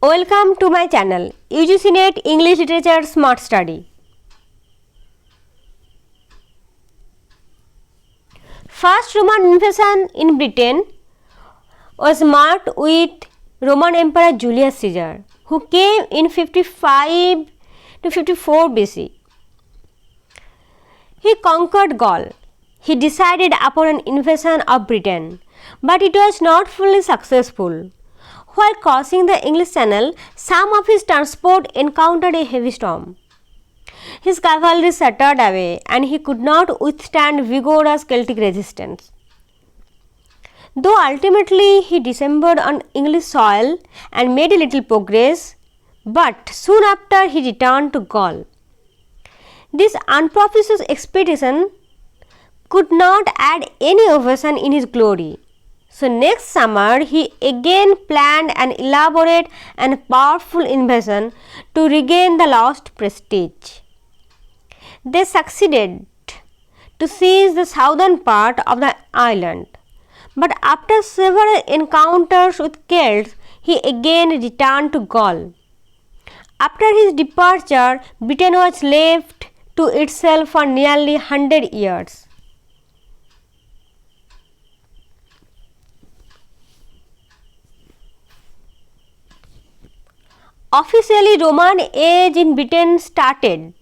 Welcome to my channel UGC NET English Literature Smart Study. First Roman invasion in Britain was marked with Roman Emperor Julius Caesar, who came in 55 to 54 BC. He conquered Gaul. He decided upon an invasion of Britain, but it was not fully successful. While crossing the English Channel, some of his transport encountered a heavy storm. His cavalry shattered away, and he could not withstand vigorous Celtic resistance. Though ultimately he disembarked on English soil and made a little progress, but soon after he returned to Gaul. This unpropitious expedition could not add any ovation in his glory. So next summer he again planned an elaborate and powerful invasion to regain the lost prestige. They succeeded to seize the southern part of the island, but after several encounters with Celts, he again returned to Gaul. After his departure, Britain was left to itself for nearly 100 years. Officially, Roman age in Britain started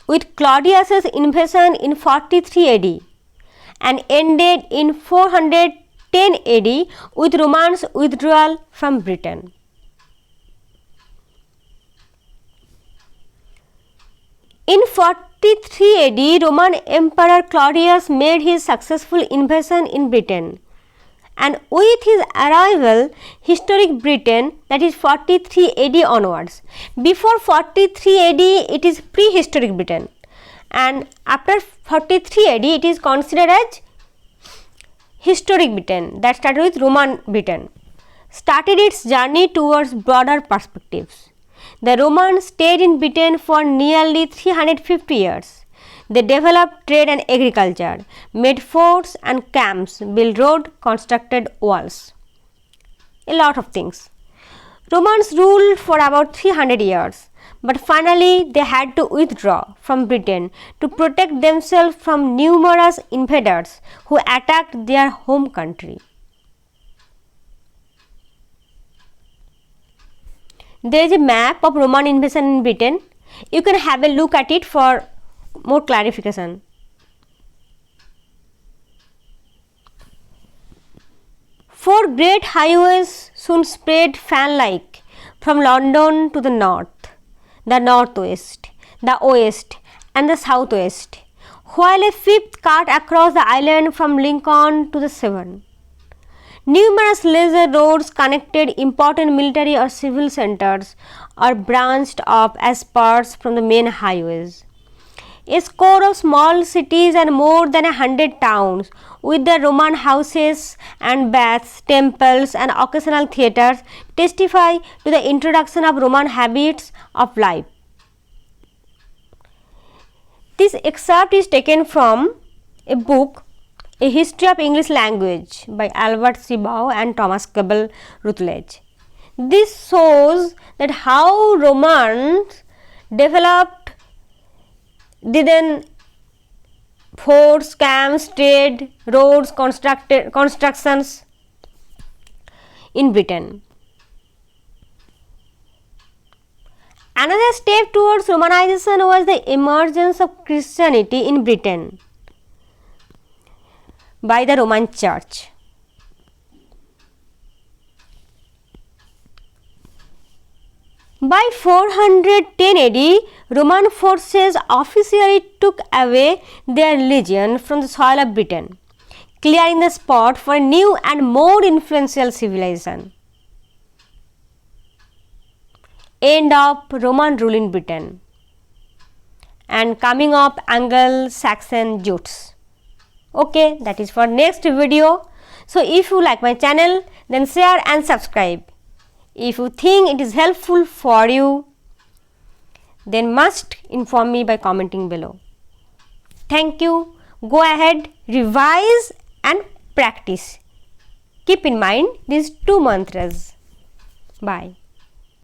with Claudius's invasion in 43 AD and ended in 410 AD with Romans' withdrawal from Britain. In 43 AD, Roman Emperor Claudius made his successful invasion in Britain. And with his arrival, historic Britain, that is 43 AD onwards. Before 43 AD, it is prehistoric Britain, and after 43 AD, it is considered as historic Britain, that started with Roman Britain, started its journey towards broader perspectives. The Romans stayed in Britain for nearly 350 years. They developed trade and agriculture, made forts and camps, built roads, constructed walls. A lot of things. Romans ruled for about 300 years, but finally they had to withdraw from Britain to protect themselves from numerous invaders who attacked their home country. There is a map of Roman invasion in Britain. You can have a look at it for more clarification. Four great highways soon spread fan-like from London to the north, the northwest, the west and the southwest, while a fifth cut across the island from Lincoln to the Severn. Numerous leisure roads connected important military or civil centers or branched off as parts from the main highways. A score of small cities and more than 100 towns with their Roman houses and baths, temples and occasional theatres testify to the introduction of Roman habits of life. This excerpt is taken from a book, A History of English Language by Albert C. Bow and Thomas Cabell Rutledge. This shows that how Romans developed then forts, camps, trade, roads, constructions in Britain. Another step towards Romanization was the emergence of Christianity in Britain by the Roman Church. By 410 AD, Roman forces officially took away their legion from the soil of Britain, clearing the spot for a new and more influential civilization. End of Roman rule in Britain and coming of Anglo-Saxon Jutes. Okay, that is for next video. So if you like my channel, then share and subscribe. If you think it is helpful for you, then must inform me by commenting below. Thank you. Go ahead, revise and practice. Keep in mind these two mantras. Bye.